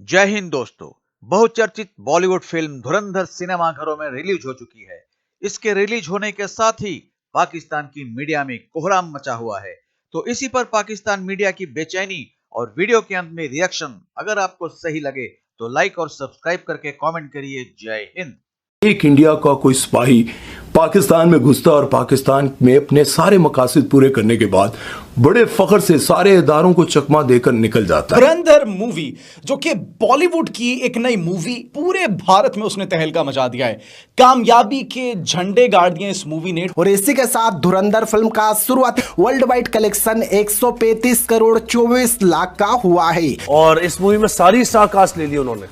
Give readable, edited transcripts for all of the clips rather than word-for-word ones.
जय हिंद दोस्तों। बहुचर्चित बॉलीवुड फिल्म धुरंधर सिनेमाघरों में रिलीज हो चुकी है। इसके रिलीज होने के साथ ही पाकिस्तान की मीडिया में कोहराम मचा हुआ है। तो इसी पर पाकिस्तान मीडिया की बेचैनी और वीडियो के अंत में रिएक्शन अगर आपको सही लगे तो लाइक और सब्सक्राइब करके कमेंट करिए। जय हिंद। एक इंडिया का कोई सिपाही पाकिस्तान में घुसता और पाकिस्तान में अपने सारे मकासद पूरे करने के बाद बड़े फख्र से सारे इदारों को चकमा देकर निकल जाता है। धुरंधर मूवी जो कि बॉलीवुड की एक नई मूवी, पूरे भारत में उसने तहलका मचा दिया है। कामयाबी के झंडे गाड़ दिए इस मूवी ने। और इसी के साथ धुरंधर फिल्म का शुरुआत world wide collection 135 crore 24 lakh का हुआ है। और इस मूवी में सारी स्टार कास्ट ले ली उन्होंने।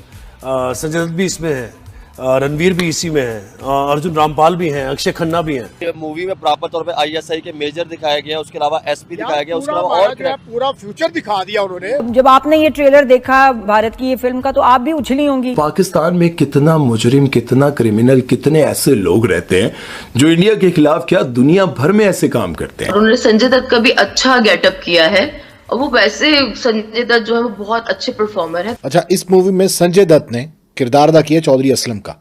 संजय दत्त भी इसमें है, रणवीर भी इसी में है, अर्जुन रामपाल भी हैं, अक्षय खन्ना भी हैं। ये मूवी में प्रॉपर तौर पे आईएसआई के मेजर दिखाया गया, उसके अलावा एसपी दिखाया गया, उसके अलावा और पूरा फ्यूचर दिखा दिया उन्होंने। जब आपने ये ट्रेलर देखा भारत की ये फिल्म का तो आप भी उछली होंगी। पाकिस्तान में कितना मुजरिम, कितना क्रिमिनल, कितने ऐसे लोग रहते हैं जो इंडिया के खिलाफ क्या दुनिया भर में ऐसे काम करते हैं। उन्होंने संजय दत्त का भी अच्छा गेटअप किया है और वो वैसे संजय दत्त जो है वो बहुत अच्छे परफॉर्मर है। अच्छा, इस मूवी में संजय दत्त ने किरदार अदा किया चौधरी असलम का,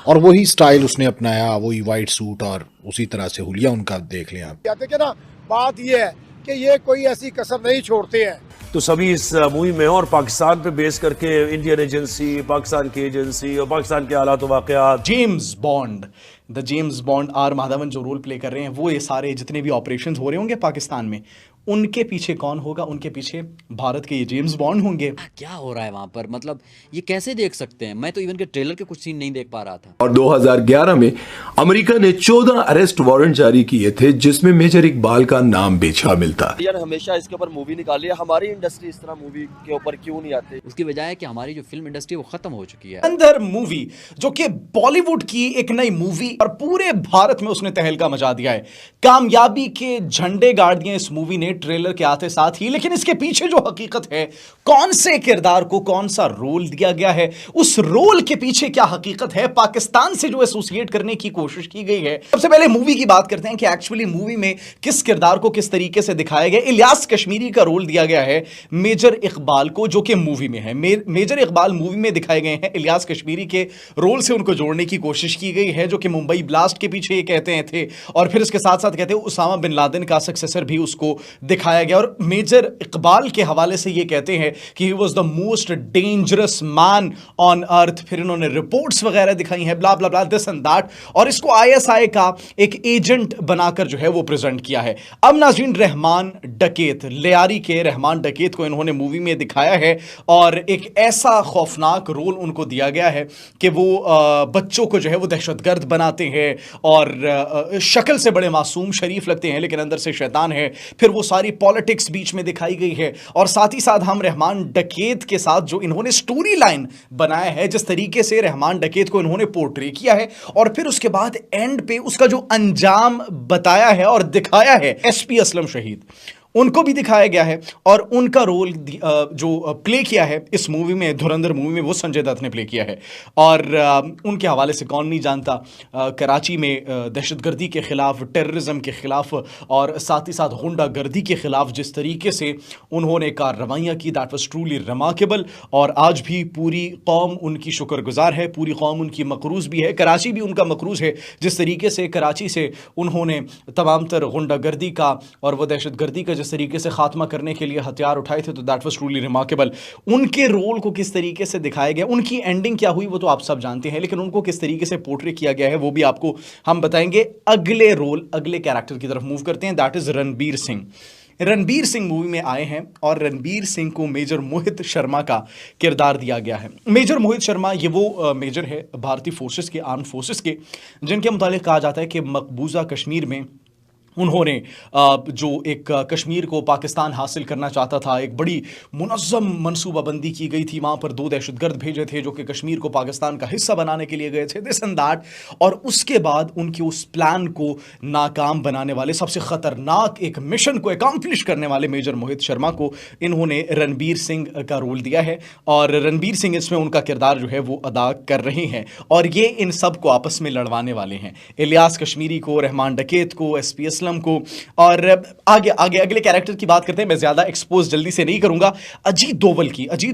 और वही स्टाइल उसने अपनाया, वही वाइट सूट और उसी तरह से हुलिया उनका देख लिया। कहते ना, बात ये है कि ये कोई ऐसी कसर नहीं छोड़ते हैं। तो सभी इस मूवी में और पाकिस्तान पे बेस करके इंडियन एजेंसी, पाकिस्तान की एजेंसी और पाकिस्तान के हालात वाकयात। James Bond, the James Bond R Madhavan जो रोल प्ले कर रहे हैं, वो ये सारे जितने भी ऑपरेशंस हो रहे होंगे पाकिस्तान में, उनके पीछे कौन होगा? उनके पीछे भारत के ये जेम्स बॉन्ड होंगे। क्या हो रहा है वहां पर? मतलब ये कैसे देख सकते हैं? मैं तो इवन के ट्रेलर के कुछ सीन नहीं देख पा रहा था। और 2011 में अमेरिका ने 14 अरेस्ट वारंट जारी किए थे जिसमें मेजर इकबाल का नाम भी शामिल था। यार हमेशा इसके ऊपर मूवी निकाली है, हमारी इंडस्ट्री इस तरह मूवी के ऊपर क्यों नहीं आती? उसकी वजह है कि हमारी जो फिल्म इंडस्ट्री वो खत्म हो चुकी है। धुरंधर मूवी जो कि बॉलीवुड की एक नई मूवी और पूरे भारत में उसने तहलका मचा दिया है। कामयाबी के झंडे गाड़ दिए इस मूवी ने ट्रेलर के आते साथ ही। लेकिन इसके पीछे जो हकीकत है, कौन से किरदार को कौन सा रोल दिया गया है, उस रोल के पीछे क्या हकीकत है, पाकिस्तान से जो एसोसिएट करने की कोशिश की गई है। सबसे पहले मूवी की बात करते हैं कि एक्चुअली मूवी में किस किरदार को किस तरीके से दिखाया गया। इलियास कश्मीरी का रोल दिया गया है मेजर इकबाल को, जो कि मूवी में है। मेजर इकबाल मूवी में दिखाए गए हैं, इलियास कश्मीरी के रोल से उनको जोड़ने की कोशिश की गई है, जो कि मुंबई ब्लास्ट के पीछे ये कहते हैं थे, और फिर इसके साथ साथ कहते हैं उसामा बिन लादेन का सक्सेसर भी उसको दिखाया गया। और मेजर इकबाल के हवाले से ये कहते हैं कि he was the most dangerous man on earth. फिर इन्होंने रिपोर्ट्स वगैरह दिखाई हैं, ब्ला ब्ला ब्ला, दिस एंड दैट, और इसको आईएसआई का एक एजेंट बनाकर जो है वो प्रेजेंट किया है। अब नाज़रीन, रहमान डकैत, लियारी के रहमान डकैत को इन्होंने मूवी में दिखाया है और एक ऐसा खौफनाक रोल उनको दिया गया है कि वो बच्चों को जो है वो दहशतगर्द बनाते हैं और शक्ल से बड़े मासूम शरीफ लगते हैं लेकिन अंदर से शैतान है। फिर वो सारी पॉलिटिक्स बीच में दिखाई गई है और साथ ही साथ हम रहमान डकैत के साथ जो इन्होंने स्टोरी लाइन बनाया है, जिस तरीके से रहमान डकैत को इन्होंने पोर्ट्रे किया है और फिर उसके बाद एंड पे उसका जो अंजाम बताया है और दिखाया है, एसपी असलम शहीद उनको भी दिखाया गया है और उनका रोल जो प्ले किया है इस मूवी में, धुरंधर मूवी में, वो संजय दत्त ने प्ले किया है। और उनके हवाले से कौन नहीं जानता, कराची में दहशतगर्दी के ख़िलाफ़, टेररिज्म के ख़िलाफ़ और साथ ही साथ गुंडागर्दी के ख़िलाफ़ जिस तरीके से उन्होंने कार्रवाइयाँ की, दैट वाज ट्रूली रिमार्केबल। और आज भी पूरी कौम उनकी शुक्रगुजार है, पूरी कौम उनकी मकरूज़ भी है, कराची भी उनका मकरूज़ है। जिस तरीके से कराची से उन्होंने तमाम तर गुंडागर्दी का और वह दहशतगर्दी का जिस तरीके से खात्मा करने के लिए हथियार उठाए थे, तो दैट वाज ट्रूली रिमार्केबल। उनके रोल को किस तरीके से दिखाया गया, उनकी एंडिंग क्या हुई वो तो आप सब जानते हैं, लेकिन उनको किस तरीके से पोर्ट्रे किया गया है वो भी आपको हम बताएंगे। अगले रोल, अगले कैरेक्टर की तरफ मूव करते हैं, that is Ranbir Singh. Ranbir Singh movie में आए हैं और रणबीर सिंह को मेजर मोहित शर्मा का किरदार दिया गया है। मेजर मोहित शर्मा ये वो मेजर है भारतीय फोर्सेस के, आर्म फोर्सेस के, जिनके मुतालिक कहा जाता है कि मकबूजा कश्मीर में उन्होंने जो एक कश्मीर को पाकिस्तान हासिल करना चाहता था, एक बड़ी मुनज़्ज़म मनसूबाबंदी की गई थी। वहाँ पर 2 दहशतगर्द भेजे थे जो कि कश्मीर को पाकिस्तान का हिस्सा बनाने के लिए गए थे, दिस एंड दैट। और उसके बाद उनके उस प्लान को नाकाम बनाने वाले, सबसे ख़तरनाक एक मिशन को एकम्प्लिश करने वाले मेजर मोहित शर्मा को इन्होंने रणबीर सिंह का रोल दिया है और रणबीर सिंह इसमें उनका किरदार जो है वो अदा कर रहे हैं और ये इन सब को आपस में लड़वाने वाले हैं। इलियास कश्मीरी को, रहमान डकैत को, एसपी असलम असलम को। और आगे आगे अगले कैरेक्टर की बात करते हैं, मैं ज़्यादा एक्सपोज जल्दी से नहीं करूँगा। अजीत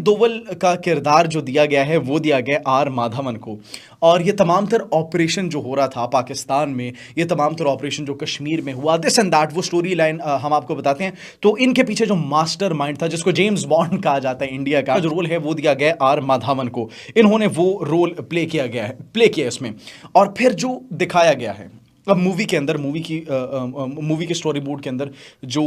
दोवल का किरदार जो दिया गया है वो दिया गया आर माधवन को। और ये तमाम तर ऑपरेशन जो हो रहा था पाकिस्तान में, ये तमाम तर ऑपरेशन जो कश्मीर में हुआ, दिस एंड दैट, वो स्टोरी लाइन हम आपको बताते हैं। तो इनके पीछे जो मास्टर माइंड था, जिसको जेम्स बॉन्ड कहा जाता है इंडिया का, जो रोल है वो दिया गया आर माधवन को। इन्होंने वो रोल प्ले किया इसमें। और फिर जो दिखाया गया है अब मूवी के अंदर, मूवी के स्टोरी बोर्ड के अंदर जो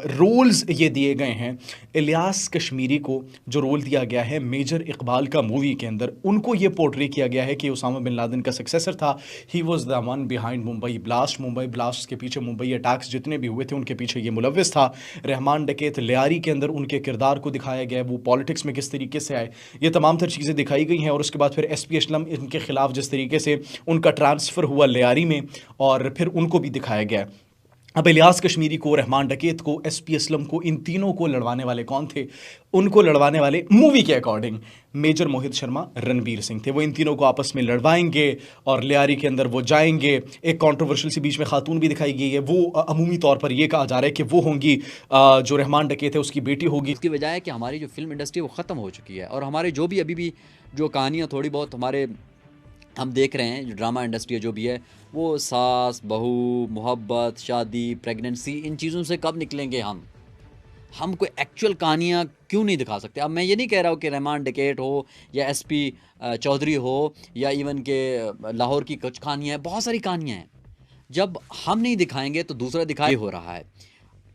रोल्स ये दिए गए हैं, इलियास कश्मीरी को जो रोल दिया गया है मेजर इकबाल का मूवी के अंदर, उनको ये पोर्ट्रे किया गया है कि उसामा बिन लादेन का सक्सेसर था। He was the one behind Mumbai blast के पीछे, मुंबई अटैक्स जितने भी हुए थे उनके पीछे ये मुलव्विस था। रहमान डकैत लियारी के अंदर उनके किरदार को दिखाया गया है, वो पॉलिटिक्स में किस तरीके से आए, ये तमाम तर चीज़ें दिखाई गई हैं। और उसके बाद फिर SP असलम इनके खिलाफ जिस तरीके से उनका ट्रांसफ़र हुआ लियारी में, और फिर उनको भी दिखाया गया। अब इलियास कश्मीरी को, रहमान डकैत को, SP असलम को, इन तीनों को लड़वाने वाले कौन थे? उनको लड़वाने वाले मूवी के अकॉर्डिंग मेजर मोहित शर्मा, रणवीर सिंह थे। वो इन तीनों को आपस में लड़वाएंगे और लियारी के अंदर वो जाएंगे। एक कंट्रोवर्शियल सी बीच में खातून भी दिखाई गई है, वो अमूमी तौर पर ये कहा जा रहा है कि वो होंगी जो रहमान डकैत है उसकी बेटी होगी। इसकी वजह है कि हमारी जो फिल्म इंडस्ट्री वो ख़त्म हो चुकी है, और हमारे जो भी अभी भी जो कहानियाँ थोड़ी बहुत हमारे हम देख रहे हैं, जो ड्रामा इंडस्ट्री है जो भी है, वो सास बहू, मोहब्बत, शादी, प्रेगनेंसी, इन चीज़ों से कब निकलेंगे हम कोई एक्चुअल कहानियाँ क्यों नहीं दिखा सकते? अब मैं ये नहीं कह रहा हूँ कि रहमान डकैत हो या SP चौधरी हो या इवन के लाहौर की कुछ कहानियाँ हैं, बहुत सारी कहानियाँ हैं। जब हम नहीं दिखाएंगे तो दूसरा दिखाई हो रहा है।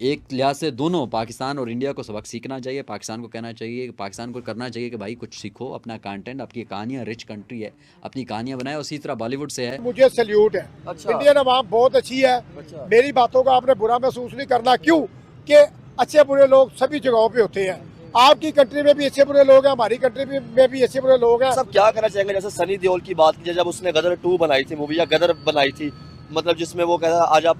एक लिहाज से दोनों पाकिस्तान और इंडिया को सबक सीखना चाहिए। पाकिस्तान को कहना चाहिए, पाकिस्तान को करना चाहिए कि भाई कुछ सीखो, अपना कंटेंट, आपकी कहानियाँ, रिच कंट्री है, अपनी कहानियाँ बनाए। उसी तरह बॉलीवुड से है। मुझे सल्यूट है। इंडियन अवाम बहुत अच्छी है। मेरी बातों का आपने बुरा महसूस नहीं करना, क्यों कि अच्छे बुरे लोग सभी जगहों पे होते हैं। आपकी कंट्री में भी अच्छे बुरे लोग हैं, हमारी कंट्री में भी अच्छे बुरे लोग हैं। सब क्या करना चाहेंगे? जैसे सनी देओल की बात की, जब उसने गदर 2 बनाई थी मूवी, या गदर बनाई थी, मतलब जिसमें वो कहता आजा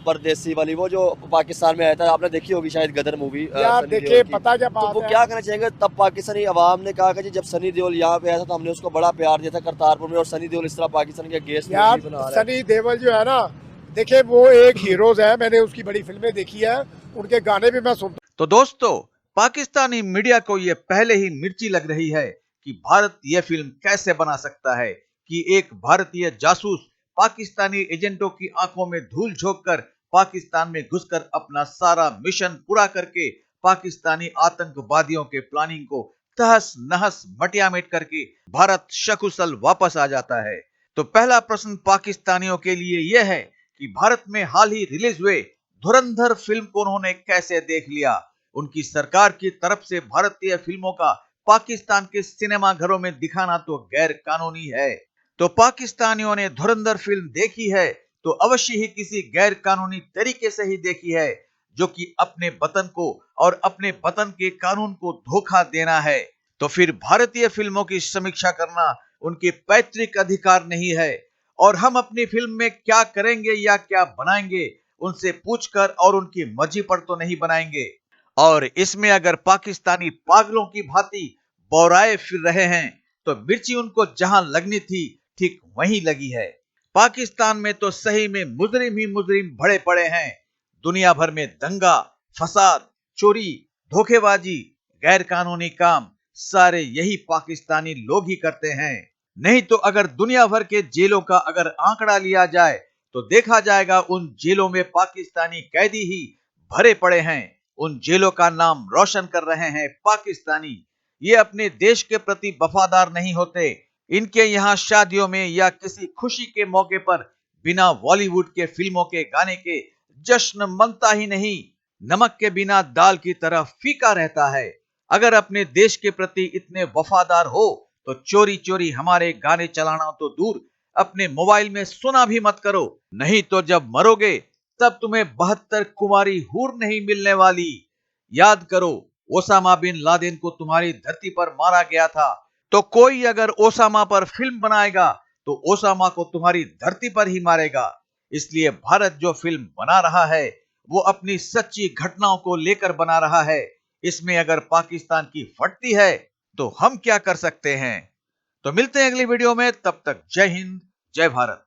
परदेसी वाली, वो जो पाकिस्तान में आया था, आपने देखी होगी शायद गदर मूवी। यार देखिए, पता क्या बात तो वो क्या करना चाहेंगे? तब पाकिस्तानी अवाम ने कहा कि जब सनी देओल यहाँ पे आया था तो हमने उसको बड़ा प्यार दिया था करतारपुर में, और सनी देओल इस तरह पाकिस्तान के गेस्ट यार सनी देओल जो है ना, देखिए वो एक हीरोज है, मैंने उसकी बड़ी फिल्में देखी है, उनके गाने भी मैं सुनता। तो दोस्तों, पाकिस्तानी मीडिया को यह पहले ही मिर्ची लग रही है कि भारत यह फिल्म कैसे बना सकता है कि एक भारतीय जासूस पाकिस्तानी एजेंटों की आंखों में धूल झोंककर पाकिस्तान में घुसकर अपना सारा मिशन पूरा करके पाकिस्तानी आतंकवादियों के प्लानिंग को तहस नहस मटियामेट करके भारत सकुशल वापस आ जाता है। तो पहला प्रश्न पाकिस्तानियों के लिए यह है कि भारत में हाल ही रिलीज हुए धुरंधर फिल्म को उन्होंने कैसे देख लिया। उनकी सरकार की तरफ से भारतीय फिल्मों का पाकिस्तान के सिनेमा घरों में दिखाना तो गैर कानूनी है। तो पाकिस्तानियों ने धुरंधर फिल्म देखी है तो अवश्य ही किसी गैर कानूनी तरीके से ही देखी है, जो कि अपने वतन को और अपने वतन के कानून को धोखा देना है। तो फिर भारतीय फिल्मों की समीक्षा करना उनके पैतृक अधिकार नहीं है, और हम अपनी फिल्म में क्या करेंगे या क्या बनाएंगे उनसे पूछकर और उनकी मर्जी पर तो नहीं बनाएंगे। और इसमें अगर पाकिस्तानी पागलों की भांति बौराए फिर रहे हैं तो मिर्ची उनको जहां लगनी थी ठीक वहीं लगी है। पाकिस्तान में तो सही में मुजरिम ही मुजरिम भरे पड़े हैं। दुनिया भर में दंगा, फसाद, चोरी, धोखेबाजी, गैर कानूनी काम सारे यही पाकिस्तानी लोग ही करते हैं। नहीं तो अगर दुनिया भर के जेलों का अगर आंकड़ा लिया जाए तो देखा जाएगा उन जेलों में पाकिस्तानी कैदी ही भरे पड़े हैं। उन जेलों का नाम रोशन कर रहे हैं पाकिस्तानी। ये अपने देश के प्रति वफादार नहीं होते। इनके यहाँ शादियों में या किसी खुशी के मौके पर बिना बॉलीवुड के फिल्मों के गाने के जश्न मनता ही नहीं, नमक के बिना दाल की तरह फीका रहता है। अगर अपने देश के प्रति इतने वफादार हो तो चोरी चोरी हमारे गाने चलाना तो दूर, अपने मोबाइल में सुना भी मत करो, नहीं तो जब मरोगे तब तुम्हें 72 कुमारी हूर नहीं मिलने वाली। याद करो, ओसामा बिन लादेन को तुम्हारी धरती पर मारा गया था, तो कोई अगर ओसामा पर फिल्म बनाएगा तो ओसामा को तुम्हारी धरती पर ही मारेगा। इसलिए भारत जो फिल्म बना रहा है वो अपनी सच्ची घटनाओं को लेकर बना रहा है। इसमें अगर पाकिस्तान की फटती है तो हम क्या कर सकते हैं। तो मिलते हैं अगली वीडियो में, तब तक जय हिंद, जय भारत।